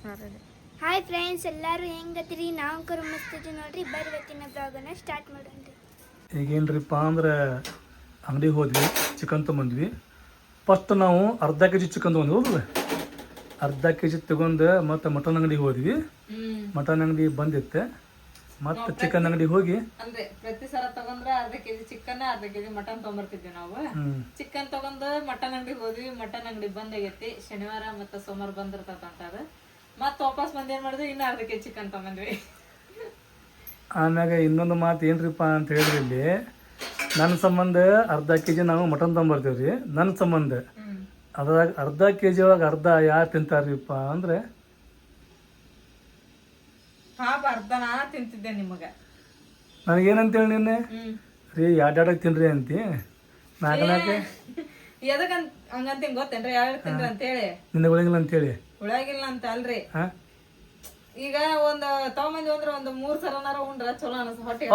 Hi friends, ಎಲ್ಲರೂ ಹೆಂಗತ್ರಿ? ನಾವು ಕರು ಮಸ್ತಿದ್ವಿ ನೋಡ್ರಿ. ಬರ್ರಿ ಇವತ್ತಿನ ಬ್ಲಾಗನ್ನ ಸ್ಟಾರ್ಟ್ ಮಾಡೋಣ್ರಿ. ಈಗೇನ್ರಿಪ್ಪ ಅಂದ್ರೆ ಅಂಗಡಿಗೆ ಹೋದ್ವಿ, ಚಿಕನ್ ತೊಗೊಂಡ್ವಿ. ಫಸ್ಟ್ ನಾವು ಅರ್ಧ ಕೆ ಜಿ ಚಿಕನ್ ತೊಗೊಂಡ್ವಿ. ಹೌದು, ಅರ್ಧ ಕೆ ಜಿ ತೊಗೊಂಡು ಮತ್ತು ಮಟನ್ ಅಂಗಡಿಗೆ ಹೋದ್ವಿ. ಮಟನ್ ಅಂಗಡಿ ಬಂದಿತ್ತೆ, ಮತ್ತು ಚಿಕನ್ ಅಂಗಡಿಗೆ ಹೋಗಿ ಅಂದ್ರೆ ಪ್ರತಿ ಸಲ ತಗೊಂಡ್ರೆ ಅರ್ಧ ಕೆಜಿ ಚಿಕನ್ ಅರ್ಧ ಕೆಜಿ ಮಟನ್ ತೊಗೊಂಬರ್ತಿದ್ವಿ ನಾವು. ಚಿಕನ್ ತಗೊಂಡು ಮಟನ್ ಅಂಗಡಿಗೆ ಹೋದ್ವಿ. ಮಟನ್ ಅಂಗಡಿ ಬಂದಾಗೈತಿ. ಶನಿವಾರ ಮತ್ತು ಸೋಮವಾರ ಬಂದಿರ್ತದ ಅಂತಾರ. ಮತ್ತೆ ವಾಪಸ್ ಬಂದು ಏನ್ ಮಾಡಿದ್ವಿ, ಇನ್ನು ಅರ್ಧ ಕೆಜಿ ಚಿಕನ್ ತಗೊಂಡ್ವಿ. ಆಮ್ಯಾಗ ಇನ್ನೊಂದು ಮಾತು ಏನ್ರಿಪ್ಪ ಅಂತ ಹೇಳಿದ್ರೆ, ಇಲ್ಲಿ ನನ್ನ ಸಂಬಂಧ ಅರ್ಧ ಕೆ ಜಿ ನಾವು ಮಟನ್ ತೊಗೊಂಬರ್ತೀವಿ ರೀ. ನನ್ನ ಸಂಬಂಧ ಅದ್ರಾಗ ಅರ್ಧ ಕೆ ಜಿ ಒಳಗೆ ಅರ್ಧ ಯಾರು ತಿಂತಾರ್ರಿಪ್ಪ ಅಂದ್ರೆ ಅರ್ಧ ನಾ ತಿಂತಿದ್ದೆ ನಿಮಗ. ನನಗೇನಂತೇಳಿ ನಿನ್ನೆ ರೀ ಎರಡೆರಡಕ್ಕೆ ತಿನ್ರಿ ಅಂತಿ. ನಾಲ್ಕು ಎದಕ್ಕಂತ ಹಂಗಂತೀನಿ ಗೊತ್ತೇನ್ರಿ? ಎರಡು ತಿನ್ರಿ ಅಂತೇಳಿ. ನಿನ್ನೆ ಉಳಿಗಿಲ್ಲ ಅಂತೇಳಿ. ಉಳಾಗಿಲ್ಲ ಅಂತ ಅಲ್ರಿ. ಈಗ ಒಂದು ತಗೊಂಬಂದಿ ಅಂದ್ರೆ ಒಂದು 3 ಸರನಾರ ಉಂಡ್ರ ಚಲೋ ಅನಸ ಹೊಟ್ಟೆ.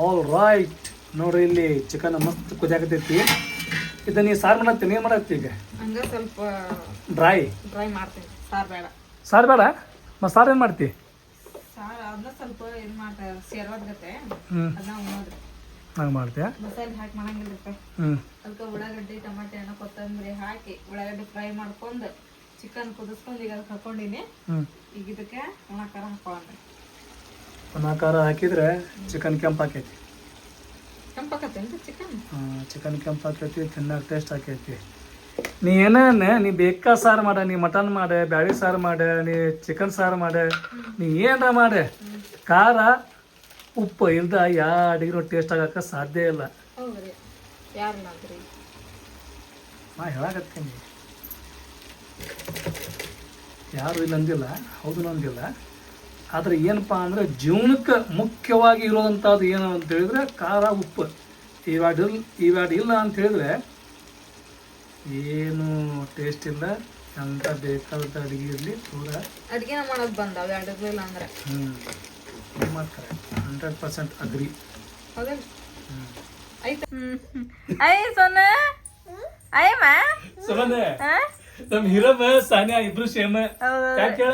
ಆಲ್ ರೈಟ್, ನೋಡ್ರಿ ಇಲ್ಲಿ ಚಿಕನ್ ಮಸ್ತ್ ಕುದಿಯಾಕತೈತಿ. ಇದನ್ನ ನೀ ಸಾರು ಮಾಡತ್ತೀನಿ. ಏನು ಮಾಡತ್ತಿ ಈಗ? ಹಂಗ ಸ್ವಲ್ಪ ಡ್ರೈ ಮಾಡ್ತೀನಿ. ಸಾರು ಬೇಡ. ಸಾರು ಬೇಡ? ಮತ್ತು ಸಾರು ಏನು ಮಾಡ್ತಿ? ಸಾರು ಅದನ್ನ ಸ್ವಲ್ಪ ಇದು ಮಾಡ್ತಾರೆ, ಸೇರ್ವಾದ್ಗತ್ತೆ. ಅದನ್ನ ಉಣ್ಣೋದ್ರಿ. ಹಂಗೆ ಮಾಡ್ತೀಯ? ಮಸಾಲೆ ಹಾಕಿ ಮಾಡಂಗಿಲ್ಲಪ್ಪ. ಅದಕ್ಕೆ ಉಳ್ಳಾಗಡ್ಡಿ, ಟಮಾಟೆ ಹಣ್ಣು, ಕೊತ್ತಂಬರಿ ಹಾಕಿ ಉಳ್ಳಾಗಡ್ಡಿ ಫ್ರೈ ಮಾಡ್ಕೊಂಡು ಚಿಕನ್ ಕುದಿಸ್ಕೊಂಡು ಈಗ ಅದಕ್ಕೆ ಹಾಕೊಂಡಿನಿ. ಈಗ ಇದಕ್ಕೆ ಒಣ ಖಾರ ಹಾಕೊಂಡ್ರಿ. ಒಣ ಖಾರ ಹಾಕಿದ್ರೆ ಚಿಕನ್ ಕೆಂಪು ಹಾಕೈತಿ. ಕೆಂಪಾಕತ್ತೇನ್ರಿ ಚಿಕನ್? ಚಿಕನ್ ಕೆಂಪು ಹಾಕೈತಿ, ತಿನ್ನಕ್ಕೆ ಟೇಸ್ಟ್ ಹಾಕೈತಿ. ನೀ ಏನೇನು ನೀ ಬೇಕಾ ಸಾರು ಮಾಡ, ನೀ ಮಟನ್ ಮಾಡೆ, ಬ್ಯಾಳಿ ಸಾರು ಮಾಡೆ, ನೀ ಚಿಕನ್ ಸಾರು ಮಾಡೆ, ನೀ ಏನಾರ ಮಾಡೆ, ಖಾರ ಉಪ್ಪು ಇಲ್ದ ಯಾವ ಅಡಿಗೆ ಟೇಸ್ಟ್ ಆಗಕ್ಕೆ ಸಾಧ್ಯ ಇಲ್ಲ. ಹೌದ್ರಿ. ಯಾರು ಮಾಡ್ರಿ? ನಾ ಹೇಳಕತ್ತೀನಿ, ಯಾರು ಇಲ್ಲ ಅಂದಿಲ್ಲ, ಹೌದು ಅಂದಿಲ್ಲ. ಆದರೆ ಏನಪ್ಪ ಅಂದರೆ ಜೀವನಕ್ಕೆ ಮುಖ್ಯವಾಗಿ ಇರೋದಂಥದ್ದು ಏನು ಅಂತ ಹೇಳಿದ್ರೆ ಖಾರ ಉಪ್ಪು. ಇವಾಡ್ ಇಲ್ಲ ಅಂತ ಹೇಳಿದ್ರೆ ಏನು ಟೇಸ್ಟ್ ಇಲ್ಲ. ಅಂತ ಬೇಕಾದ ಅಡುಗೆ ಇರಲಿ ಪೂರ ಅಡುಗೆ ಮಾಡೋದು ಬಂದಾವ ಎರಡಿಲ್ಲ ಅಂದ್ರೆ. ಮಾಡ್ತಾರೆ. 100% ಅಗ್ರಿ. ಹೌದಲ್ಲ? ಆಯ್ತು. ಐ ಸೋನ ಅಯ್ಯಮ್ಮ ಸೋನೆ ನಮ್ಮ ಹೀರಮ್ಮ ಸಾನ್ಯಾ ಇಬ್ರು ಸೇಮ್. ಯಾಕೆ ಹೇಳ?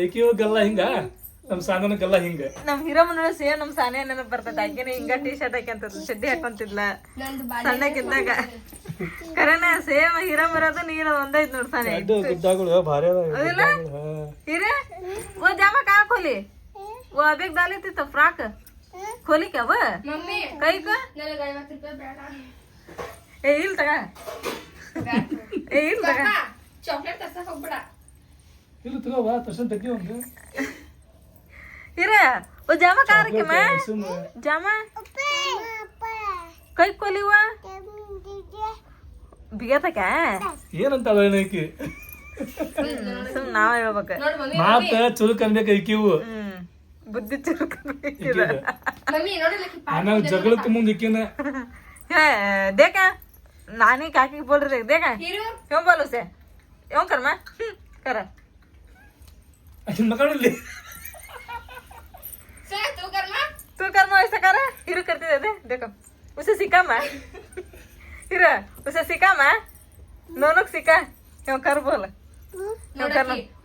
ಈಕಿಯು ಗಲ್ಲ ಹಿಂಗ, ನಮ್ಮ ಸಾನ್ಯನ ಗಲ್ಲ ಹಿಂಗ. ನಮ್ ಹೀರಮ್ಮನ ಸೇಮ್ ನಮ್ ಸಾನ್ಯಾ ನೆನಪು ಬರ್ತೈತೆ. ಆಕೆನ ಹಿಂಗ ಟೀ ಶರ್ಟ್ ಹಾಕ್ಯಂತದ, ಶಡ್ಡಿ ಹಾಕೊಂತಿದ್ಲ ಸಣ್ಣಕ್ಕಿದ್ದಾಗ. ಕರೆನ ಸೇಮ್ ಹೀರಮ್ಮ ಇರೋದು ನೀರು ಒಂದೈತ್ ನೋಡ್ ಸಾನ್ಯಾ. ಗುದ್ದಾಗಳು ಭಾರಿ ಅದಿಲ್ಲ ಹೀರೆ. वो जामा कहाँ खोली? वो अभी डाली थी तो फ्रॉक खोली क्या वो? मम्मी कहीं का? ए इल तक ए इल तक चॉकलेट तसा खूब बड़ा इल तक वा तसा तकी होंगे. हीरे वो जामा कहाँ रखे मैं? जामा कहीं खोली हुआ? बिया था क्या? ಏನಂತ ಹೇಳಕ್ಕೆ ಸುಮ್ ನಾವ ಹೇಳ್ಬೇಕ. ಮಾತ ಚುರುಕ್ ಅನ್ಬೇಕು ಈಕಿವು. ಬುದ್ಧಿ ಚುರುಕ್ ಆಮೇಲೆ ಜಗಳಕ್ಕೆ ಮುಂದೆ ಈಕಿನ देखा नानी काकी बोल रहे देखा क्यों बोलो से क्यों कर मैं कर ಮಕ್ಕಳಲ್ಲಿ तू कर मैं ऐसा कर हीरो करते दे देखो उसे सिखा मैं हीरो उसे सिखा मैं दोनों सिखा क्यों कर बोल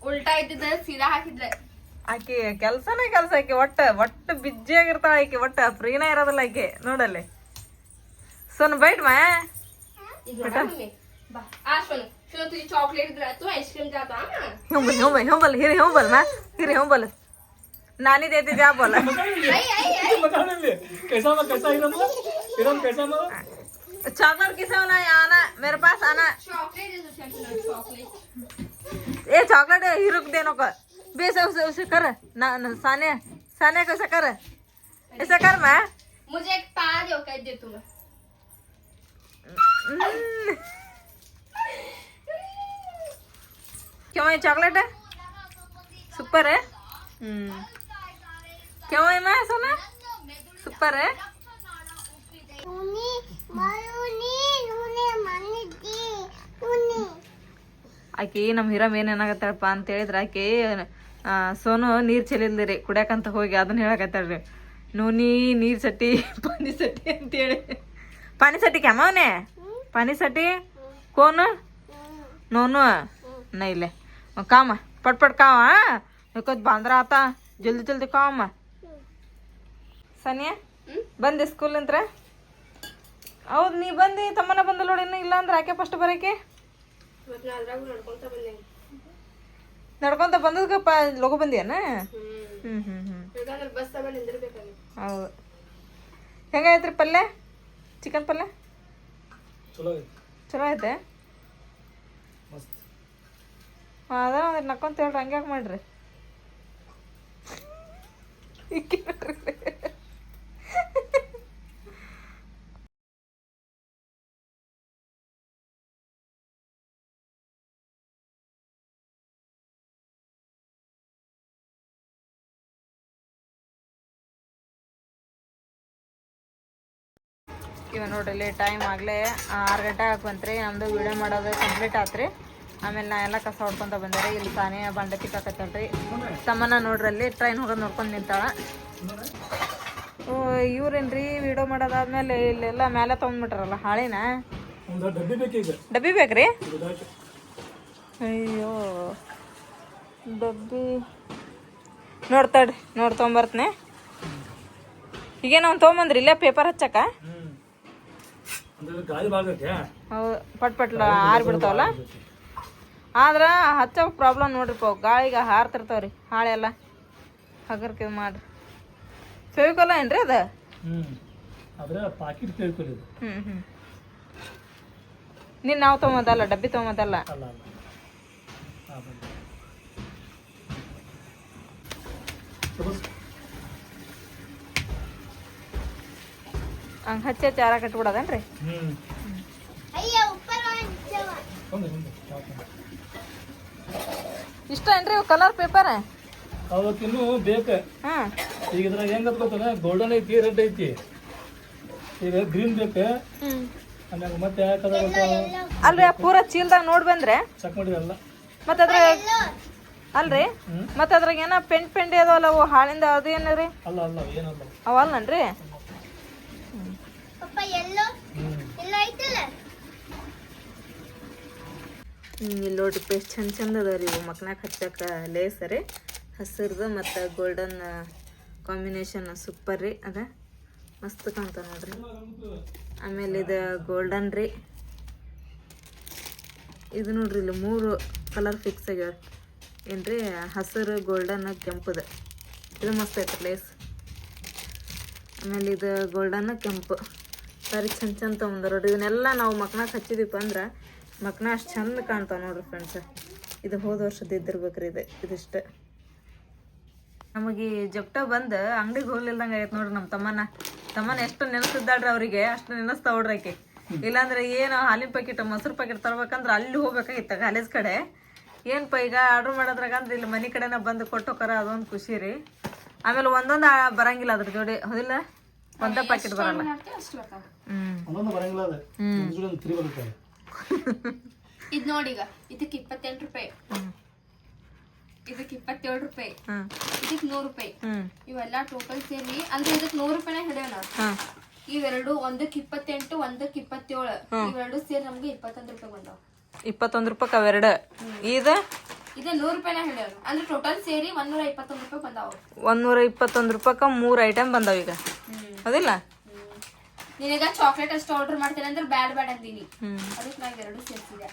ಉಲ್ಟಾ ಇದ್ದಿದ್ದ ಸೀದಾ ಹಾಕಿದ್ರೆ ಆಕೆ ಕೆಲ್ಸನೇ ಕೆಲಸ. ಆಕೆ ಒಟ್ಟು ಬಿಜ್ಜಿ ಆಗಿರ್ತಾಳ. ಆಕೆ ಒಟ್ಟು ಫ್ರೀನೇ ಇರೋದಿಲ್ಲ ಆಕೆ. ನೋಡಲ್ಲಿ सोन बैठ मैं तुझी चॉकलेट तू आइसक्रीम जाता बोल हिरे बोल मैं हिरे बोल नानी देती जा बोला. चॉकलेट किसे होना है? आना मेरे पास आना. ये चॉकलेट हीरो को देनो को बेस उसे कर ना सानिया सानिया कैसा कर ऐसा कर मैं मुझे एक तार दो कह दे तू. क्यों है चॉकलेट है सुपर है? क्यों है मैं सोना सुपर है? ಆಕೆ ನಮ್ಮ ಹಿರಮ್ ಏನೇನಾಗತ್ತಾಳಪ್ಪ ಅಂತ ಹೇಳಿದ್ರೆ ಆಕೆ ಸೋನು ನೀರು ಚೆಲ್ಲಿಲ್ದಿರಿ ಕುಡಿಯಾಕಂತ ಹೋಗಿ ಅದನ್ನ ಹೇಳಕತ್ತಾಳ್ರಿ. ನೂನಿ ನೀರು ಸಟ್ಟಿ ಪಾನಿ ಸಟ್ಟಿ ಅಂತೇಳಿ. ಪಾನಿ ಸಟ್ಟಿ ಕ್ಯಾಮವನೇ पाणीसाठी कोण नोनू नाही ले मग काम पटपट काम हा एकच बांद्रा आता जल्दी जल्दी काम ಸಾನಿಯಾ ಬಂದೆ ಸ್ಕೂಲ್ ಅಂತ ಹೌದು ನೀ ಬಂದು ತಮ್ಮನ ಬಂದ ನೋಡಿನ ಇಲ್ಲ ಅಂದ್ರೆ ಆಕೆ ಫಸ್ಟ್ ಬರೋಕೆ ನಡ್ಕೊಂತ ಬಂದದಕ್ಕ ಲಗು ಬಂದಿಯನ ಹೌದು ಹೆಂಗಾಯ್ತ್ರಿ ಪಲ್ಯ ಚಿಕನ್ ಪಲ್ಯ ಚಲೋ ಐತೆ ಅದ ಒಂದು ನಕ್ಕೊಂತ ಹೇಳ್ರಿ ಹಂಗ್ಯಾಕೆ ಮಾಡ್ರಿ ಇವ ನೋಡ್ರಿ ಟೈಮ್ ಆಗಲೇ 6 ಗಂಟೆ ಬಂತ್ರಿ ನಮ್ದು ವಿಡಿಯೋ ಮಾಡೋದು ಕಂಪ್ಲೀಟ್ ಆತ್ರಿ ಆಮೇಲೆ ನಾ ಎಲ್ಲ ಕಸ ಹೊಡ್ಕೊಂತ ಬಂದಾರೆ ಇಲ್ಲಿ ತಾನೇ ಬಂಡೆ ತಿಕ್ಕಾಕತ್ತಲ್ರಿ ತಮ್ಮನ ನೋಡ್ರಿ ಅಲ್ಲಿ ಟ್ರೈನ್ ಹೋಗೋದು ನೋಡ್ಕೊಂಡು ನಿಂತಾಳ ಓ ಇವ್ರೇನ್ರಿ ವಿಡಿಯೋ ಮಾಡೋದಾದ್ಮೇಲೆ ಇಲ್ಲೆಲ್ಲ ಮೇಲೆ ತೊಗೊಂಡ್ಬಿಟ್ರಲ್ಲ ಹಾಳಿನ ಡಬ್ಬಿ ಬೇಕ್ರಿ ಅಯ್ಯೋ ಡಬ್ಬಿ ನೋಡ್ತಾಡ್ರಿ ತೊಗೊಂಬರ್ತನೆ ಈಗ ನಾವು ತೊಗೊಂಬಂದ್ರಿ ಇಲ್ಲೇ ಪೇಪರ್ ಹಚ್ಚಕ್ಕ ಹೌದು ಪಟ್ಲ ಆರ್ಬಿಡ್ತಾವಲ್ಲ ಆದ್ರೆ ಹಚ್ಚೋ ಪ್ರಾಬ್ಲಮ್ ನೋಡ್ರಿಪ್ಪ ಗಾಳಿಗೆ ಹಾರ್ತಿರ್ತಾವ್ರಿ ಹಾಳೆಲ್ಲ ಹಗರ್ಕೆ ಮಾಡ್ರಿ ಫೆವಿಕೋಲ ಏನ್ರಿ ಅದ ನೀನು ನಾವು ತೊಗೊಂಬದಲ್ಲ ಡಬ್ಬಿ ತೊಗೊಂಬದಲ್ಲ ಹಂಗೆ ಹಚ್ಚಿ ಚಾರ ಕಟ್ಬಿಡೋದೇನ್ರಿ ಇಷ್ಟ ಏನ್ರಿ ಕಲರ್ ಪೇಪರ್ ಅವತ್ತಿನ್ನೂ ಬೇಕು ಈಗ ಇದ್ರಾಗ ಹೆಂಗ್ ಗೊತ್ತದ ಗೋಲ್ಡನ್ ಐತಿ ರೆಡ್ ಐತಿ ಈಗ ಗ್ರೀನ್ ಬೇಕು ಆಮ್ಯಾಗ ಮತ್ತೆ ಯಾವ ಕಲರ್ ಅಲ್ರಿ ಪೂರ ಚೀಲ್ದಾಗ ನೋಡಿ ಬಂದ್ರೆ ಚೆಕ್ ಮಾಡಿರಲ್ಲ ಮತ್ತೆ ಅದ್ರಾಗ ಅಲ್ರಿ ಮತ್ತೆ ಅದ್ರಾಗ ಏನ ಪೆಂಡ್ ಅದಾವಲ್ಲ ಅವು ಹಾಳಿಂದ ಅದು ಏನ್ರಿ ಅಲ್ಲ ಏನಲ್ಲ ಅವಲ್ಲನ್ರಿ ಇಲ್ಲಿ ನೋಡ್ರಿ ಪೇಸ್ಟ್ ಚಂದ ಅದಾವ್ರಿ ಇವು ಮಕ್ನಾಗ ಹಚ್ಚಕ್ಕೆ ಲೇಸ್ ರೀ ಹಸಿರ್ದು ಮತ್ತು ಗೋಲ್ಡನ್ ಕಾಂಬಿನೇಷನ್ ಸೂಪರ್ ರೀ ಅದ ಮಸ್ತ್ ಕಾಣ್ತ ನೋಡ್ರಿ ಆಮೇಲೆ ಇದು ಗೋಲ್ಡನ್ ರೀ ಇದು ನೋಡ್ರಿ ಇಲ್ಲಿ 3 ಕಲರ್ ಫಿಕ್ಸ್ ಆಗ್ಯಾವ ಏನ್ರಿ ಹಸಿರು ಗೋಲ್ಡನ್ ಕೆಂಪುದ ಇದು ಮಸ್ತ್ ಐತ್ರಿ ಲೇಸ್ ಆಮೇಲೆ ಇದು ಗೋಲ್ಡನ್ ಕೆಂಪು ಸರಿ ಚಂದ ತೊಗೊಂಡ್ರ ನೋಡ್ರಿ ಇವನ್ನೆಲ್ಲ ನಾವು ಮಕ್ನಾಗ ಹಚ್ಚಿದೀಪ ಅಂದ್ರೆ ಮಕ್ನ ಅಷ್ಟು ಚಂದ ಕಾಣ್ತಾವ ನೋಡ್ರಿ ಫ್ರೆಂಡ್ಸ್ ಇದು ಹೋದ ವರ್ಷದ ಇದ್ದಿರ್ಬೇಕ್ರಿ ಇದಿಷ್ಟು ನಮಗೆ ಜಪ್ಟ ಬಂದು ಅಂಗಡಿಗೆ ಹೋಗ್ಲಿಲ್ದಂಗೆ ಆಗೈತೆ ನೋಡ್ರಿ ನಮ್ಮ ತಮ್ಮನ ಎಷ್ಟು ನೆನೆಸಿದ್ದಾಳ್ರಿ ಅವರಿಗೆ ಅಷ್ಟು ನೆನೆಸ್ತಾವ ನೋಡ್ರಿ ಆಕೆ ಇಲ್ಲಾಂದ್ರೆ ಏನು ಹಾಲಿನ ಪ್ಯಾಕೆಟ್ ಮೊಸರು ಪ್ಯಾಕೆಟ್ ತರ್ಬೇಕಂದ್ರೆ ಅಲ್ಲಿ ಹೋಗ್ಬೇಕಾಗಿತ್ತು ಕಾಲೇಜ್ ಕಡೆ ಏನಪ್ಪ ಈಗ ಆರ್ಡ್ರ್ ಮಾಡೋದ್ರಾಗ ಅಂದ್ರೆ ಇಲ್ಲಿ ಮನೆ ಕಡೆನ ಬಂದು ಕೊಟ್ಟೋಕರ ಅದೊಂದು ಖುಷಿ ರೀ ಆಮೇಲೆ ಒಂದೊಂದು ಬರಂಗಿಲ್ಲ ಅದ್ರ ಜೋಡಿ ಹೌದಿಲ್ಲ ಒಂದ ಪ್ಯಾಕೆಟ್ ಬರಲ್ಲ ಇದು ನೋಡಿ ಈಗ ಇದಕ್ಕೆ 28 ರೂಪಾಯಿ ಇದಕ್ಕೆ 27 ರೂಪಾಯಿ ಇದಕ್ಕೆ 100 ರೂಪಾಯಿ ಇವೆಲ್ಲ ಟೋಟಲ್ ಸೇರಿ ಅಂದ್ರೆ ಇದಕ್ಕೆ 100 ರೂಪಾಯಿನ ಹಿಡಿಯೋಣ ಇವೆರಡು ಒಂದಕ್ಕೆ 28 ಒಂದಕ್ಕೆ 27 ಇವೆರಡು ಸೇರಿ ನಮ್ಗೆ 21 ರೂಪಾಯಿ ಬಂದಾವ 21 ರೂಪಾಯಿ ಅವೆರಡು ಇದು 100 ರೂಪಾಯಿನ ಹಿಡಿಯೋಣ ಅಂದ್ರೆ ಟೋಟಲ್ ಸೇರಿ 121 ರೂಪಾಯಿ ಬಂದಾವ 121 ರೂಪಾಯಿಗೆ 3 ಐಟಮ್ ಬಂದಾವ ಈಗ ಹೌದಿಲ್ಲ ನಿನಗ ಚಾಕ್ಲೇಟ್ ಅಷ್ಟು ಆರ್ಡರ್ ಮಾಡ್ತೇನೆ ಅಂದ್ರೆ ಬ್ಯಾಡ್ ಅಂದೀನಿ ಅದಕ್ಕೆ ನಾ ಎರಡು ಸೇರಿಸಿದೆ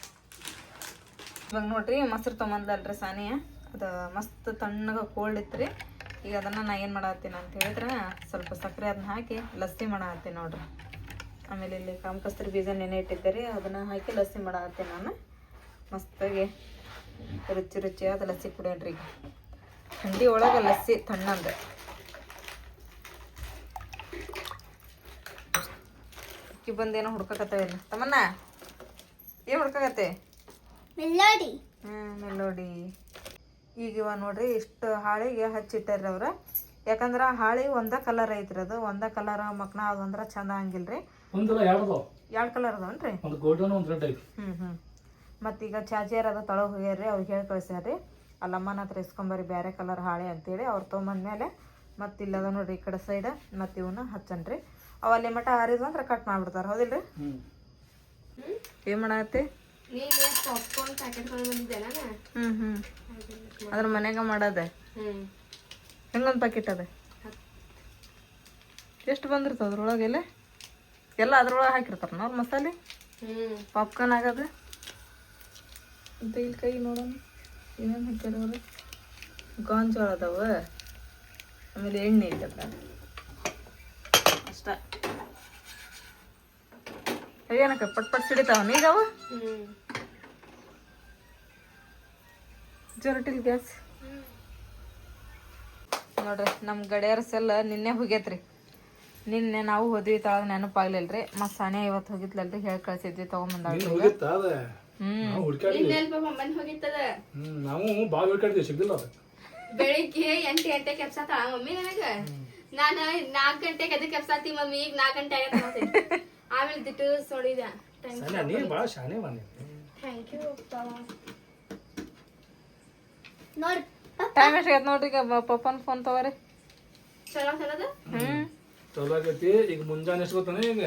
ಇವಾಗ ನೋಡ್ರಿ ಮೊಸರು ತೊಗೊಂಬಂದಲ್ರಿ ಸಾನಿಯ ಅದು ಮಸ್ತ್ ತಣ್ಣಗೆ ಕೋಲ್ಡ್ ಇತ್ತು ರೀ ಈಗ ಅದನ್ನು ನಾ ಏನು ಮಾಡತ್ತೀನಿ ಅಂತ ಹೇಳಿದ್ರೆ ಸ್ವಲ್ಪ ಸಕ್ಕರೆ ಅದನ್ನ ಹಾಕಿ ಲಸ್ಸಿ ಮಾಡತ್ತೀನಿ ನೋಡ್ರಿ ಆಮೇಲೆ ಇಲ್ಲಿ ಕಾಮಕಸ್ತೂರಿ ಬೀಜ ನೆನೆ ಇಟ್ಟಿದ್ದೆ ರೀ ಅದನ್ನು ಹಾಕಿ ಲಸ್ಸಿ ಮಾಡತ್ತೀನಿ ನಾನು ಮಸ್ತಾಗಿ ರುಚಿಯಾದ ಲಸ್ಸಿ ಕುಡಿಯೋಣ್ರಿ ಈಗ ಥಂಡಿ ಒಳಗೆ ಲಸ್ಸಿ ತಣ್ಣಂದ ಅಕ್ಕಿ ಬಂದೇನೋ ಹುಡ್ಕಕತ್ತವೇನು ತಮ್ಮನ್ನ ಏನು ಹುಡ್ಕಕತ್ತೆ ಮೆಲ್ಲೋಡಿ ಮೆಲ್ಲೋಡಿ ಈಗ ಇವ ನೋಡ್ರಿ ಇಷ್ಟು ಹಾಳಿಗೆ ಹಚ್ಚಿಟ್ಟಾರ್ರಿ ಅವ್ರ ಯಾಕಂದ್ರೆ ಹಾಳಿ ಒಂದ ಕಲರ್ ಐತ್ರಿ ಅದು ಒಂದ ಕಲರ್ ಮಕ್ನ ಅದು ಅಂದ್ರೆ ಚಂದ ಹಂಗಿಲ್ರಿ ಎರಡು ಕಲರ್ ಅದಾವನ್ರಿ ಮತ್ತೀಗ ಚಾಚಿಯರ್ ಅದು ತೊಳಗೆ ಹೋಗ್ಯಾರ್ರಿ ಅವ್ರಿಗೆ ಹೇಳಿ ಕಳಿಸ್ಯಾರ್ರಿ ಅಲ್ಲಮ್ಮನ ಹತ್ರ ಇಸ್ಕೊಂಬರಿ ಬೇರೆ ಕಲರ್ ಹಾಳೆ ಅಂತೇಳಿ ಅವ್ರು ತೊಗೊಂಬಂದ್ಮೇಲೆ ಮತ್ತೆ ಇಲ್ಲದ ನೋಡ್ರಿ ಈ ಕಡೆ ಸೈಡ್ ಮತ್ತೆ ಇವನ್ನ ಹಚ್ಚನ್ರಿ ಅವು ಅಲ್ಲಿ ಮಟ್ಟ ಹಾರಿದ್ವು ಅಂದ್ರೆ ಕಟ್ ಮಾಡ್ಬಿಡ್ತಾರೆ ಹೌದಿಲ್ರಿ ಏನ್ ಮಾಡತ್ತೆ? ನೀನು ಪಾಪ್ಕಾರ್ನ್ ಪ್ಯಾಕೆಟ್ ಕೊಂಡು ಬಂದಿದ್ದೆ ನಾನು. ಅದ್ರ ಮನ್ಯಾಗ ಮಾಡದೆ. ಹೆಂಗೊಂದು ಪ್ಯಾಕೆಟ್ ಅದ? ಎಷ್ಟು ಬಂದಿರ್ತದ ಅದ್ರೊಳಗೆಲ್ಲ? ಎಲ್ಲ ಅದ್ರೊಳಗೆ ಹಾಕಿರ್ತಾರ ಅವ್ರ ಮಸಾಲೆ ಪಾಪ್ಕಾರ್ನ್ ಆಗದ ಅಂತ. ಇಲ್ಲಿ ಕೈ ನೋಡೋಣ ಏನೇನು ಹಾಕ್ಯಾರ ಅವರು. ಗಾಂಜೋಳ ಅದಾವ, ಆಮೇಲೆ ಎಣ್ಣೆ ಐತದ ಅಷ್ಟ. ಏನಕ್ಕ ಪಟ್ ಪಟ್ ಸಿಡಿತಾವ ಈಗವ? ಜೊರಟಿಲ್ ಗ್ಯಾಸ್ ನೋಡ್ರಿ. ನಮ್ಮ ಗಡಿಯಾರ ಸೆಲ್ಲ ನಿನ್ನೆ ಹೋಗ್ಯತ್ರಿ. ನಿನ್ನೆ ನಾವು ಹೋದ್ವಿ, ತಳಗ ನೆನಪಾಗ್ಲಿಲ್ರಿ. ಮತ್ ಸಾನೆ ಇವತ್ತು ಹೋಗಿದ್ಲಲ್ರಿ, ಹೇಳಿ ಕಳ್ಸಿದ್ವಿ ತಗೊಂಬಂದಾಳ್ರಿ. ಬೆಳಿಗ್ಗೆ 8 ಗಂಟೆಗೆ ಕೆಲ್ಸತ್ತ ಮಮ್ಮಿ ನನಗ. ನಾನು 4 ಗಂಟೆಗೆ ಅದಕ್ಕೆ ಕೆಲ್ಸಾತಿ ಮಮ್ಮಿ. ಈಗ 4 ಗಂಟೆ ಆಗತ್ತೆ. ಆಮೇಲೆ ದಿಟ್ಟು ನೋಡಿದ. ಥ್ಯಾಂಕ್ ಯು ನೋಡ್. ಟೈಮ್ ಎಷ್ಟಾಗೈತೆ ನೋಡ್ರಿ. ಈಗ ಪಪ್ಪನ ಫೋನ್ ತಗೋರಿ. ಚಲೋ ಚಲೋದ. ಚಲೋ ಆಗೈತಿ. ಈಗ ಮುಂಜಾನೆ ಎಷ್ಟು ಗೊತ್ತಾನೆ? ಈಗ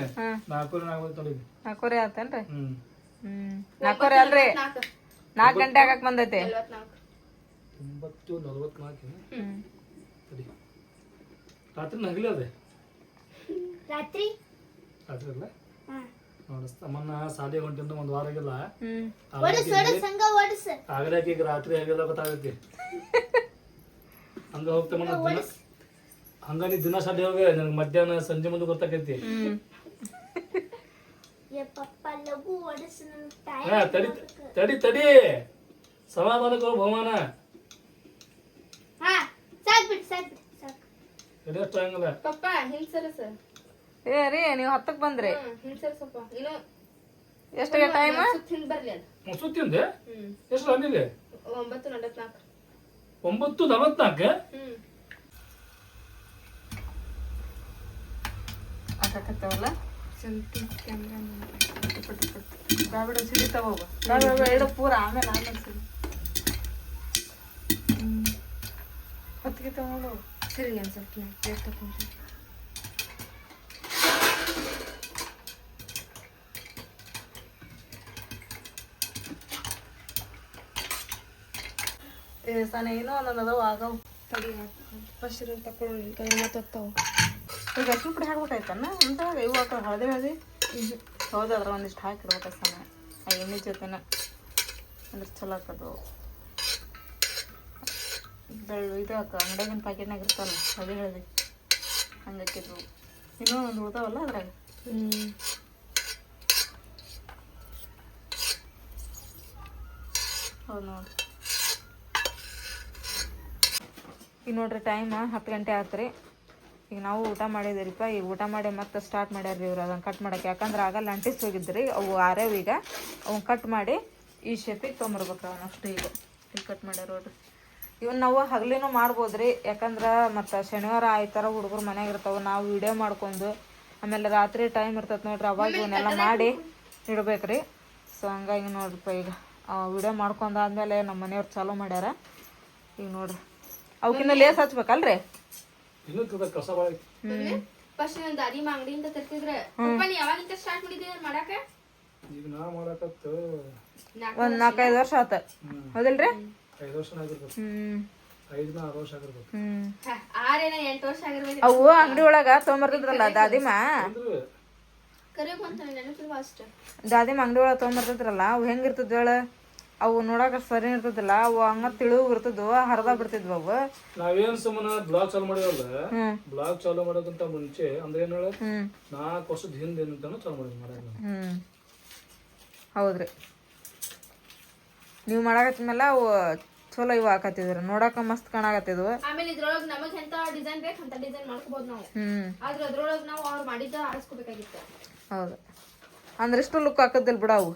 4:45 ಆತೇನ್ರಿ? 4:45 ಅಲ್ರಿ, 4 ಗಂಟೆ ಆಗಕ್ ಬಂದೈತಿ. 9:44 ರಾತ್ರಿ ನಗಲಿ ಅದೇ ರಾತ್ರಿ ಅಲ್ಲ ನೋಡಮ್ಮನ್ನ ಸಾಲಿ ಹೊಂಟಿಂದ 1 ವಾರ ಆಗಿಲ್ಲ. ಆಗ್ರಾಕ ಈಗ ರಾತ್ರಿ ಆಗಿಲ್ಲ ಗೊತ್ತಾಗತ್ತೆ. ಹಂಗ ಹೋಗ್ತೇವೆ ಹಂಗ ನೀ ದಿನ ಸಾಲಿ ಹೋಗಿ ನನಗೆ ಮಧ್ಯಾಹ್ನ ಸಂಜೆ ಮುಂದೆ ಗೊತ್ತಾಗೈತಿ. ತಡಿ ತಡಿ ಸಮಾಧಾನಕ್ಕೆ ಬಹುಮಾನ ಹಂಗಲ್ಲ. ಪಪ್ಪ ಹಿಂಸರಸ. ಏ ರೀ ನೀವು 10ಕ್ಕೆ ಬಂದ್ರಿ. ಹಿಂಸರಸಪ್ಪ ಇನ್ನು ಎಷ್ಟಿಗೆ ಟೈಮ್? ಹಿಂದ್ ಬರ್ಲಿ ಅದು. ಸುತ್ತಿಂದೆ ಎಷ್ಟು ಅಂದಿದೆ? 9:44. 9:44. ಹಾಕತ್ತವಲ್ಲ ಬಾಬಿಡ ಸಿಡಿತಾವ ಎರಡು ಪೂರ. ಆಮೇಲೆ ಸಿಡಿ ಹೊತ್ತಿಗೆ ತಗೊಂಡು ಸರಿ ನಾನು ಸ್ವಲ್ಪ ಪ್ಲೇಟ್ ತಗೊಂಡು. ಸಾನೆ ಏನೋ ಒಂದೊಂದು ಅದಾವ ಆಗವು. ತಡಿ ಫಸ್ಟ್ ತಕೊಂಡು ಕೈ ಮಾತಾಡ್ತಾವ. ಈಗ ಅಕ್ಕಿ ಪುಡಿ ಹಾಕ್ಬೇಕಾಯ್ತನ್ನ ಅಂತ. ಇವು ಹಾಕ ಹಳದಿ ಹೌದು, ಅದ್ರ ಒಂದಿಷ್ಟು ಹಾಕಿಡ್ಬೇಕು ಸಾನೆ ಆ ಎಣ್ಣೆ ಜೊತೆನ. ಅಂದ್ರೆ ಚಲೋ ಹಾಕೋದು. ಇದು ಹಾಕ ಅಂಗಡಿಯಾಗಿನ ಪ್ಯಾಕೆಟ್ನಾಗ ಇರ್ತಾವಲ್ಲ ಹಳದಿ ಹಂಗೆ ಹಾಕಿದ್ರು. ಇನ್ನೂ ಒಂದು ಉಳ್ತಾವಲ್ಲ ಅದ್ರಾಗ. ಹೌದು ನೋಡಿ. ಈಗ ನೋಡ್ರಿ ಟೈಮ್ 10 ಗಂಟೆ ಆತ್ರಿ. ಈಗ ನಾವು ಊಟ ಮಾಡಿದಿರಿಪ್ಪ. ಈಗ ಊಟ ಮಾಡಿ ಮತ್ತೆ ಸ್ಟಾರ್ಟ್ ಮಾಡ್ಯಾರ್ರಿ ಇವ್ರು ಅದನ್ನು ಕಟ್ ಮಾಡಕ್ಕೆ. ಯಾಕಂದ್ರೆ ಆಗಲ್ಲ ಅಂಟಿಸ್ ಹೋಗಿದ್ರಿ ಅವು ಆರ್ಯಾವ. ಈಗ ಅವ್ನು ಕಟ್ ಮಾಡಿ ಈ ಶೇಪಿಗೆ ತೊಗೊಂಬರ್ಬೇಕು ಅವನು ಅಷ್ಟು. ಈಗ ಇಲ್ಲಿ ಕಟ್ ಮಾಡ್ಯಾರ ನೋಡ್ರಿ. ಇವನ್ ನಾವು ಹಗಲಿನೂ ಮಾಡ್ಬೋದ್ರಿ. ಯಾಕಂದ್ರೆ ಮತ್ತು ಶನಿವಾರ ಆಯ್ತಾರ ಹುಡುಗರು ಮನ್ಯಾಗ ಇರ್ತಾವೆ. ನಾವು ವಿಡಿಯೋ ಮಾಡ್ಕೊಂಡು ಆಮೇಲೆ ರಾತ್ರಿ ಟೈಮ್ ಇರ್ತೈತೆ ನೋಡ್ರಿ, ಅವಾಗ ಇವನ್ನೆಲ್ಲ ಮಾಡಿ ಇಡ್ಬೇಕ್ರಿ. ಸೊ ಹಂಗಾಗಿ ನೋಡ್ರಿಪ್ಪ ಈಗ ವಿಡಿಯೋ ಮಾಡ್ಕೊಂಡಾದ್ಮೇಲೆ ನಮ್ಮ ಮನೆಯವ್ರು ಚಾಲೂ ಮಾಡ್ಯಾರ. ಈಗ ನೋಡ್ರಿ ಅವಕ್ಕಿನ್ನ ಲೇಸ್ ಹಚ್ಬೇಕಲ್ರಿ. ಫಸ್ಟ್ ನಾನು ದಾದಿಮ ಅಂಗಡಿಯಿಂದ ತರ್ತಿದ್ರೆ ನೀ ಯಾವಾಗಿಂತ ಸ್ಟಾರ್ಟ್ ಮಾಡಿದ್ದೀರ ಮಾಡಾಕ? ಈಗ ನಾ ಮಾಡಕತ್ತ ಒಂದು 4-5 ವರ್ಷ ಆತ ಹೌದಿಲ್ರಿ? 5 ವರ್ಷ ಆಗಿರ್ಬೇಕು. 5-6 ವರ್ಷ ಆಗಿರ್ಬೇಕು. 8 ವರ್ಷ ಆಗಿರ್ಬೇಕು. ಅವು ಅಂಗಡಿ ಒಳಗ ತೊಗೊಂಬರ್ತಿದ್ರಲ್ಲ ದಾದಿಮ. ದಾದಿಮ ಅಂಗಡಿ ಒಳಗ ತೊಗೊಂಬರ್ತಿದ್ರಲ್ಲ ಅವು ಹೆಂಗಿರ್ತದ ಹೇಳ? ಅವು ನೋಡಕ ಸರಿ ಇರ್ತದಿಲ್ಲ. ಅವು ಹಂಗ ತಿಳುವು ಇರ್ತದ್ವು, ಹರಿದ ಬಿಡ್ತಿದ್ವು ಅವು. ನಾವೇನ್ ಸುಮ್ಮನ ಬ್ಲಾಗ್ ಚಾಲು ಮಾಡಿವಲ್ಲ, ಬ್ಲಾಗ್ ಚಾಲು ಮಾಡೋದಂತ ಮುಂಚೆ ಅಂದ್ರೆ ಏನ್ ಹೇಳ 4 ವರ್ಷದ ಹಿಂದೆ ಚಾಲು ಮಾಡಿದ್ವಿ. ಹೌದ್ರಿ. ನೀವು ಮಾಡಾಕತ್ಮೇಲೆ ಅವು ಚಲೋ ಇವು ಹಾಕತ್ತಿದ್ರು, ನೋಡಾಕ ಮಸ್ತ್ ಕಾಣಾಕತ್ತಿದ್ವು. ಆಮೇಲೆ ಇದ್ರೊಳಗ ನಮಗ್ ಎಂತ ಡಿಸೈನ್ ಬೇಕು ಅಂತ ಡಿಸೈನ್ ಮಾಡ್ಕೋಬಹುದು ನಾವು. ಆದ್ರೆ ಅದ್ರೊಳಗ ನಾವು ಅವ್ರು ಮಾಡಿದ್ದ ಆರಿಸ್ಕೋಬೇಕಾಗಿತ್ತು. ಹೌದು, ಅಂದ್ರೆ ಇಷ್ಟು ಲುಕ್ ಹಾಕದಿಲ್ಲ ಬಿಡ ಅವು.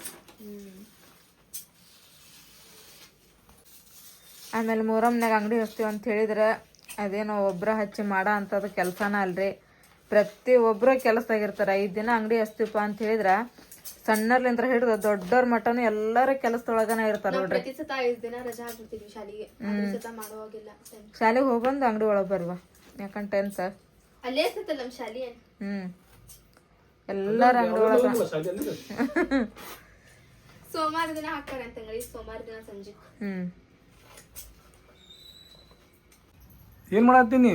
ಆಮೇಲೆ ಮೊಹರಂನಾಗ ಅಂಗಡಿ ಹಚ್ತೀವಿ ಅಂತ ಹೇಳಿದ್ರೆ ಅದೇನೋ ಒಬ್ಬರ ಹಚ್ಚಿ ಮಾಡೋ ಅಂಥದ್ದು ಕೆಲಸನ ಅಲ್ರಿ. ಪ್ರತಿ ಒಬ್ಬರು ಕೆಲಸದಾಗಿರ್ತಾರೆ. 5 ದಿನ ಅಂಗಡಿ ಹಚ್ತೀವಪ್ಪ ಅಂತ ಹೇಳಿದ್ರೆ ಸಣ್ಣರ್ಲಿಂದ ಹಿಡಿದು ದೊಡ್ಡವ್ರ ಮಟನು ಎಲ್ಲರ ಕೆಲಸದೊಳಗನ ಇರ್ತಾರ ನೋಡ್ರಿ. ಶಾಲೆಗೆ ಹೋಗ್ಬಂದು ಅಂಗಡಿ ಒಳಗೆ ಬರ್ವ, ಯಾಕಂದ್ರೆ 10th ಎಲ್ಲಾರ ಅಂಗಡಿ ಒಳಗ ಸೋಮವಾರ ದಿನ ಹಾಕ್ತಾರೆ ಅಂತ ಅಂಗಡಿ, ಸೋಮವಾರ ದಿನ ಸಂಜೆ. ಏನು ಮಾಡತ್ತೀನಿ?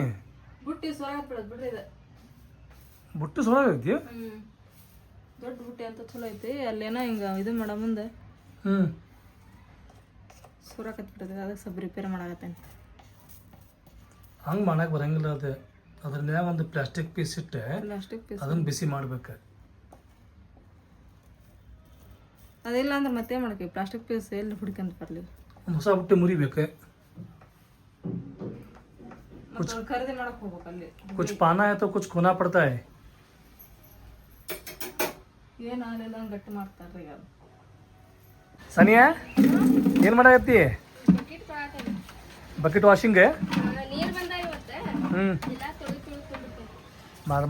ಬುಟ್ಟಿ ಸೊರಗ ಬಿಡೋದು ಬಿಡ್ರಿ ಇದು. ಬುಟ್ಟು ಸೊಳಗೈತಿ? ದೊಡ್ಡ ಬುಟ್ಟಿ ಅಂತ ಚಲೋ ಐತಿ. ಅಲ್ಲೇನೋ ಹಿಂಗೆ ಇದು ಮಾಡೋ ಮುಂದೆ ಸೊರಕತ್ ಬಿಡ್ತದೆ, ಅದಕ್ಕೆ ಸ್ವಲ್ಪ ರಿಪೇರ್ ಮಾಡಾಕತ್ತೇನೆ. ಹಂಗೆ ಮಾಡಕ್ಕೆ ಬರಂಗಿಲ್ಲ. ಅದು ಅದ್ರ ಮ್ಯಾಗ ಒಂದು ಪ್ಲಾಸ್ಟಿಕ್ ಪೀಸ್ ಇಟ್ಟೆ ಪ್ಲಾಸ್ಟಿಕ್ ಪೀಸ್ ಅದನ್ನು ಬಿಸಿ ಮಾಡ್ಬೇಕು. ಅದಿಲ್ಲ ಅಂದ್ರೆ ಮತ್ತೆ ಮಾಡ್ತೀವಿ, ಪ್ಲಾಸ್ಟಿಕ್ ಪೀಸ್ ಎಲ್ಲಿ ಹುಡ್ಕೊಂಡ್ ಬರಲಿ. ಒಂದು ಹೊಸ ಬುಟ್ಟಿ ಮುರಿಬೇಕು. ಖರೀದಿ ಮಾಡಕ್ ಹೋಗ್ಬೇಕು ಅಲ್ಲಿ. कुछ पाना है तो कुछ खोना पड़ता है. ಏನು ಆಗಲಿಲ್ಲ ಹಂಗೆ ಗಟ್ಟಿ ಮಾಡ್ತಾರ್ರಿ ಈಗ. ಸಾನಿಯಾ ಏನು ಮಾಡಾಕತ್ತಿ? ಬಕೆಟ್ ಕೊಡಾತೇನೆ. Bucket washing? ನೀರ್ ಬಂದ ಇವತ್ತು, ಎಲ್ಲ ತೊಳಿತು.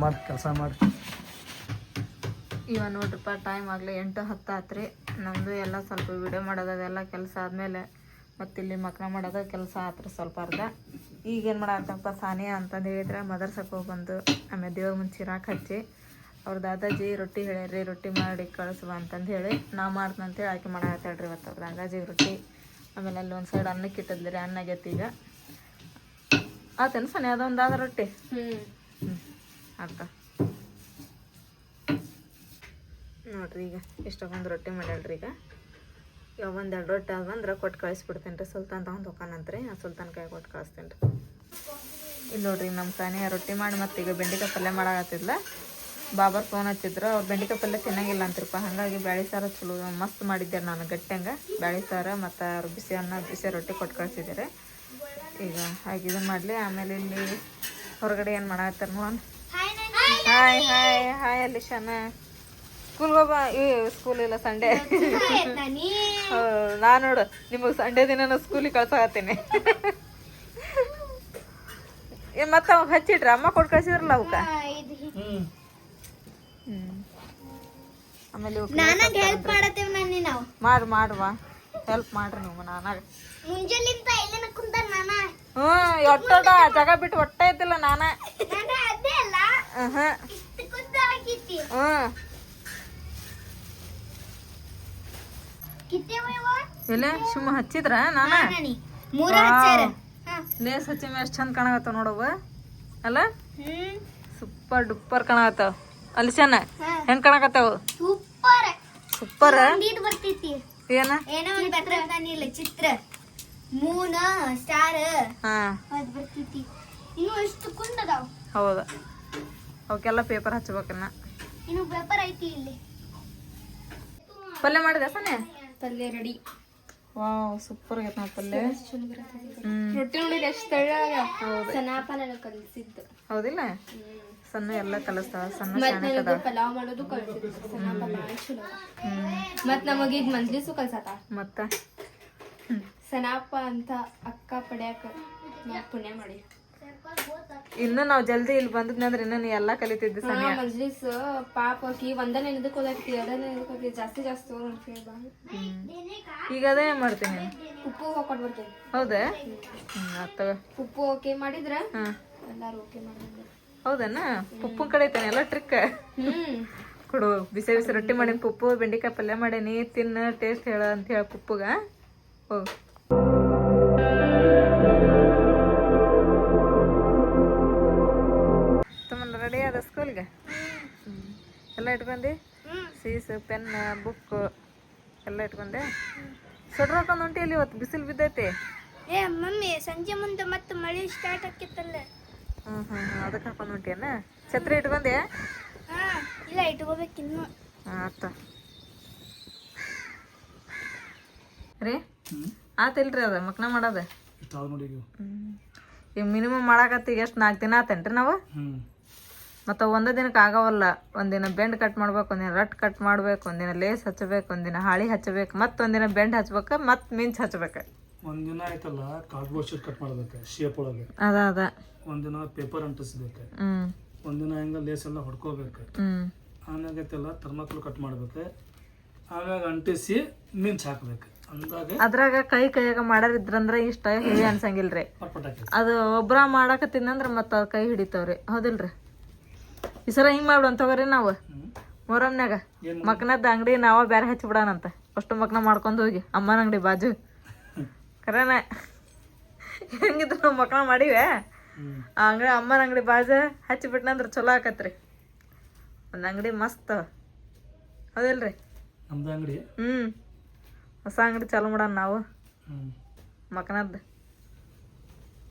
ಮಾಡಿ ಕೆಲಸ ಮಾಡಿ. ಇವಾಗ ನೋಡ್ರಿಪ್ಪ, ಟೈಮ್ ಆಗಲಿ 8-10 ಆತ್ರಿ. ನಮ್ಮದು ಎಲ್ಲ ಸ್ವಲ್ಪ ವಿಡಿಯೋ ಮಾಡೋದೆಲ್ಲ ಕೆಲಸ ಆದಮೇಲೆ ಮತ್ತು ಇಲ್ಲಿ ಮಕ್ಳ ಮಾಡೋದು ಕೆಲಸ ಆತ್ರಿ ಸ್ವಲ್ಪ ಅರ್ಧ. ಈಗೇನು ಮಾಡತ್ತಪ್ಪ ಸಾನಿಯಾ ಅಂತಂದು ಹೇಳಿದ್ರೆ ಮದರ್ಸಕ್ಕೆ ಹೋಗಿ ಬಂದು ಆಮೇಲೆ ದೇವ್ರ ಮುಂದೆ ಚಿರಾಕ್ ಹಚ್ಚಿ ಅವ್ರ ದಾದಾಜಿ ರೊಟ್ಟಿ ಹೇಳ್ಯಾರ್ರಿ, ರೊಟ್ಟಿ ಮಾಡಿ ಕಳಿಸುವ ಅಂತಂದು ಹೇಳಿ ನಾ ಮಾಡ್ತೀನಿ ಅಂತೇಳಿ ಆಕೆ ಮಾಡಾಕತ್ತಾಳ್ರಿ ಇವತ್ತು ಅವ್ರ ದಾದಾಜಿಗೆ ರೊಟ್ಟಿ. ಆಮೇಲೆ ಅಲ್ಲಿ ಒಂದು ಸೈಡ್ ಅನ್ನಕ್ಕೆ ಇಟ್ಟಿದ್ರಿ, ಅನ್ನ ಆಗೈತಿ ಈಗ. ಆತೇನು ಸನಿ ಅದೊಂದು ಆದ ರೊಟ್ಟಿ? ಅಕ್ಕ ನೋಡ್ರಿ ಈಗ ಎಷ್ಟೊಂದು ರೊಟ್ಟಿ ಮಾಡ್ಯಾಳ್ರಿ. ಈಗ ಒಂದೆರಡು ರೊಟ್ಟಿ ಆದ ಬಂದ್ರೆ ಕೊಟ್ಟು ಕಳಿಸ್ಬಿಡ್ತೇನೆ ರೀ. ಸುಲ್ತಾನ್ ತಗೊಂಡು ಹೋಗ್ಕಾನಂತ್ರಿ, ಆ ಸುಲ್ತಾನ್ ಕೈ ಕೊಟ್ಟು ಕಳಿಸ್ತೇನೆ ರೀ. ಇಲ್ಲಿ ನೋಡ್ರಿ ನಮ್ಮ ಸಾನಿಯಾ ರೊಟ್ಟಿ ಮಾಡಿ ಮತ್ತು ಈಗ ಬೆಂಡೆಕಾಯಿ ಪಲ್ಯ ಮಾಡಾಕತ್ತಿದ್ಲ. ಬಾಬರ್ ಫೋನ್ ಹಚ್ಚಿದ್ರು, ಅವ್ರು ಬೆಂಡೆಕಾಯಿ ಪಲ್ಯ ತಿನ್ನಂಗಿಲ್ಲ ಅಂತಿರಪ್ಪ. ಹಾಗಾಗಿ ಬ್ಯಾಳಿ ಸಾರು ಚಲೋ ಮಸ್ತ್ ಮಾಡಿದ್ದೆ ನಾನು, ಗಟ್ಟಂಗೆ ಬ್ಯಾಳಿ ಸಾರು ಮತ್ತು ಅವ್ರು ಬಿಸಿ ಅನ್ನ ಬಿಸಿ ರೊಟ್ಟಿ ಕೊಟ್ಟು ಕಳಿಸಿದ್ದಾರೆ. ಈಗ ಹಾಗೆ ಇದನ್ನು ಮಾಡಲಿ. ಆಮೇಲೆ ಇಲ್ಲಿ ಹೊರಗಡೆ ಏನು ಮಾಡಾಕತ್ತಾರೆ ನೋಡೋಣ. ಹಾಯ್ ಹಾಯ್ ಹಾಯ್ ಅಲ್ಲಿ ಶಾನ ಸ್ಕೂಲ್ಗೆ ಹೋಗ. ಈ ಸ್ಕೂಲ್ ಇಲ್ಲ, ಸಂಡೇ. ನಾ ನೋಡು ನಿಮಗೆ ಸಂಡೇ ದಿನ ಸ್ಕೂಲಿಗೆ ಕಳ್ಸಾಕತ್ತೀನಿ. ಮತ್ತೆ ಅವಾಗ ಹಚ್ಚಿಟ್ರ ಅಮ್ಮ ಕೊಟ್ಟು ಕಳ್ಸಿದ್ರಲ್ಲ ಅವಕ್ಕ. ಆಮೇಲೆ ಮಾಡುವ ಹೆಲ್ಪ್ ಮಾಡ್ರಿ ನೀವು ನಾನಾಗ. ಒಟ್ಟೋಟ ಜಾಗ ಬಿಟ್ಟು ಒಟ್ಟ ಐತಿಲ್ಲ ನಾನ. ಎಲ್ಲ ಸುಮ್ಮ ಹಚ್ಚಿದ್ರ ನಾನ ಲೇಸ್ ಹಚ್ಚಿ ಎಷ್ಟು ಚಂದ ಕಾಣಕತ್ತಾವ ನೋಡವ ಅಲ್ಲ. ಸೂಪರ್ ಡುಪ್ಪರ್ ಕಾಣಕತ್ತಾವ. ಅಲ್ಲಿ ಚೆನ್ನ ಹೆಂಗ್ ಕಾಣಕತ್ತಾವ? ಸೂಪರ್. ಏನ ಚಿತ್ರ ಮೂನ ಸ್ಟಾರ್ ಹೌದಾ, ಅವಕ್ಕೆಲ್ಲ ಪೇಪರ್ ಹಚ್ಬೇಕನ್ನ. ಇನ್ನು ಪೇಪರ್ ಐತಿ ಇಲ್ಲಿ. ಪಲ್ಯ ಮಾಡಿದೆ ಸನೆ? ಪಲ್ಯ ರೆಡಿ. ವಾವ್ ಸೂಪರ್ ಆಗೈತೆ ನಾವು ಪಲ್ಯ. ರೊಟ್ಟಿ ನೋಡಿದ್ರೆ ಎಷ್ಟು ತೆಳ್ಳಗ. ಸನಾಪ ನನಗೆ ಕಲಿಸಿದ್ದು. ಹೌದಿಲ್ಲ, ಸಣ್ಣ ಎಲ್ಲ ಕಲಿಸ್ತಾವ. ಸಣ್ಣ ಮತ್ತೆ ಪಲಾವ್ ಮಾಡೋದು ಕಲಿಸಿದ್ದು ಸನಾಪ ಭಾಳ ಚಲೋ. ಮತ್ ನಮಗೀಗ ಮಂಜ್ಲಿಸು ಕಲ್ಸತ್ತ. ಮತ್ತ ಸನಾಪ ಅಂತ ಅಕ್ಕ ಪಡ್ಯಾಕ ಪುಣ್ಯ ಮಾಡಿ. ಇನ್ನು ನಾವು ಜಲ್ದಿ ಇಲ್ಲಿ ಬಂದಿದ್ನಂದ್ರೆ ಇನ್ನ ನೀ ಎಲ್ಲಾ ಕಲಿತಿದ್ದೆ ಸನಿ. ಮಜ್ಲಿಸ್ ಪಾಪ ಒಂದನೇ ಇದಕ್ಕೆ ಹೋದಾಕಿ ಎರಡನೇ ಇದಕ್ಕೆ ಹೋಗಿ ಜಾಸ್ತಿ ಹೋಗ್ತೀವಿ. ಈಗ ಅದೇ ಮಾಡ್ತೀನಿ, ಉಪ್ಪು ಹಾಕೊಟ್ ಬರ್ತೇನೆ. ಹೌದಾ? ಉಪ್ಪು ಓಕೆ ಮಾಡಿದ್ರ ಎಲ್ಲಾರು ಓಕೆ ಮಾಡಿದ್ರು. ಹೌದನ? ಉಪ್ಪು ಕಡೆ ಐತೇನೆ ಎಲ್ಲ ಟ್ರಿಕ್. ಕೊಡು ಬಿಸಿ ಬಿಸಿ ರೊಟ್ಟಿ ಮಾಡೀನಿ, ಪುಪ್ಪು ಬೆಂಡೆಕಾಯಿ ಪಲ್ಯ ಮಾಡೀನಿ, ತಿನ್ನ ಟೇಸ್ಟ್ ಹೇಳ ಅಂತ ಹೇಳ ಪುಪ್ಪುಗ. ಹೋಗು ರೆಡಿ ಆದ ಸ್ಕೂಲ್ಗೆ ಎಲ್ಲ ಇಟ್ಕೊಂಡಿ? ಸೀಸ್ ಪೆನ್ ಬುಕ್ ಎಲ್ಲ ಇಟ್ಕೊಂಡೆ. ಸ್ವೆಟ್ರ್ ಹಾಕೊಂಡು ಹೊಂಟಿಯಲ್ಲಿ ಇವತ್ತು ಬಿಸಿಲು ಬಿದ್ದೈತಿ. ಏ ಮಮ್ಮಿ ಸಂಜೆ ಮುಂದೆ ಮತ್ತೆ ಮಳೆ ಸ್ಟಾರ್ಟ್ ಆಕಿತ್ತಲ್ಲ. ಅದಕ್ಕೆ ಹಾಕೊಂಡು ಹೊಂಟಿಯನ್ನ? ಛತ್ರಿ ಇಟ್ಕೊಂಡೆ? ಇಲ್ಲ ಇಟ್ಕೋಬೇಕಿನ್ನು. ಆತ ರೀ ಆತಿಲ್ರಿ ಅದ ಮಕ್ನ ಮಾಡೋದ. ಈಗ ಮಿನಿಮಮ್ ಮಾಡಾಕತ್ತಿ ಎಷ್ಟು 4 ದಿನ ಆತೇನ್ರಿ ನಾವು. ಮತ್ತು ಒಂದೇ ದಿನಕ್ಕೆ ಆಗವಲ್ಲ. ಒಂದಿನ ಬೆಂಡ್ ಕಟ್ ಮಾಡ್ಬೇಕು, ಒಂದಿನ ರಟ್ ಕಟ್ ಮಾಡ್ಬೇಕು, ಒಂದಿನ ಲೇಸ್ ಹಚ್ಚಬೇಕು, ಒಂದಿನ ಹಾಳಿ ಹಚ್ಚಬೇಕು, ಮತ್ತೊಂದಿನ ಬೆಂಡ್ ಹಚ್ಬೇಕು, ಮತ್ತೆ ಮಿಂಚ್ ಹಚ್ಬೇಕು. ಒಂದಿನ ಆಯ್ತಲ್ಲ ಕಾರ್ಡ್ಬೋರ್ಡ್ ಶೀಟ್ ಕಟ್ ಮಾಡ್ಬೇಕು ಶೇಪ್ ಒಳಗೆ. ಅದ ಒಂದಿನ ಪೇಪರ್ ಅಂಟಿಸ್ಬೇಕು, ಒಂದಿನ ಹೆಂಗ ಲೇಸ್ ಎಲ್ಲ ಹೊಡ್ಕೋಬೇಕು, ಆಮ್ಯಾಗೈತೆಲ್ಲ ಥರ್ಮಾಕೋಲ್ ಕಟ್ ಮಾಡ್ಬೇಕು, ಆಮ್ಯಾಗ ಅಂಟಿಸಿ ಮಿಂಚ್ ಹಾಕ್ಬೇಕು. ಅದ್ರಾಗ ಕೈಯಾಗ ಮಾಡಾರಿದ್ರಂದ್ರ ಇಷ್ಟ ಹೆವಿ ಅನ್ಸಂಗಿಲ್ರಿ. ಅದು ಒಬ್ರ ಮಾಡಾಕತ್ತಿನಂದ್ರ ಮತ್ತ ಅದ್ ಕೈ ಹಿಡಿತಾವ್ರಿ. ಹೌದಿಲ್ರಿ? ಈ ಸಲ ಹಿಂಗ್ ಮಾಡ್ಬಿಡೋಣ ತಗೋರಿ ನಾವು ಮೊರಮ್ನಾಗ ಮಕ್ನದ ಅಂಗಡಿ ನಾವ ಬ್ಯಾರೆ ಹಚ್ಚಿ ಬಿಡೋಣಂತ. ಅಷ್ಟು ಮಕ್ನ ಮಾಡ್ಕೊಂಡು ಹೋಗಿ ಅಮ್ಮನ ಅಂಗಡಿ ಬಾಜು ಕರೆನ ಹೆಂಗಿದ್ರು ನಾವು ಮಕ್ನ ಮಾಡಿವೆ ಆ ಅಂಗಡಿ ಅಮ್ಮನ ಅಂಗಡಿ ಬಾಜು ಹಚ್ಚಿಬಿಟ್ನಂದ್ರೆ ಚಲೋ ಆಕತ್ರಿ ಒಂದು ಅಂಗಡಿ ಮಸ್ತ್ ಹೌದಿಲ್ರಿ ನಮ್ದು ಅಂಗಡಿ ಹೊಸ ಅಂಗಡಿ ಚಾಲು ಮಾಡೋಣ ನಾವು ಹ್ಞೂ ಮಕ್ನದ್ದು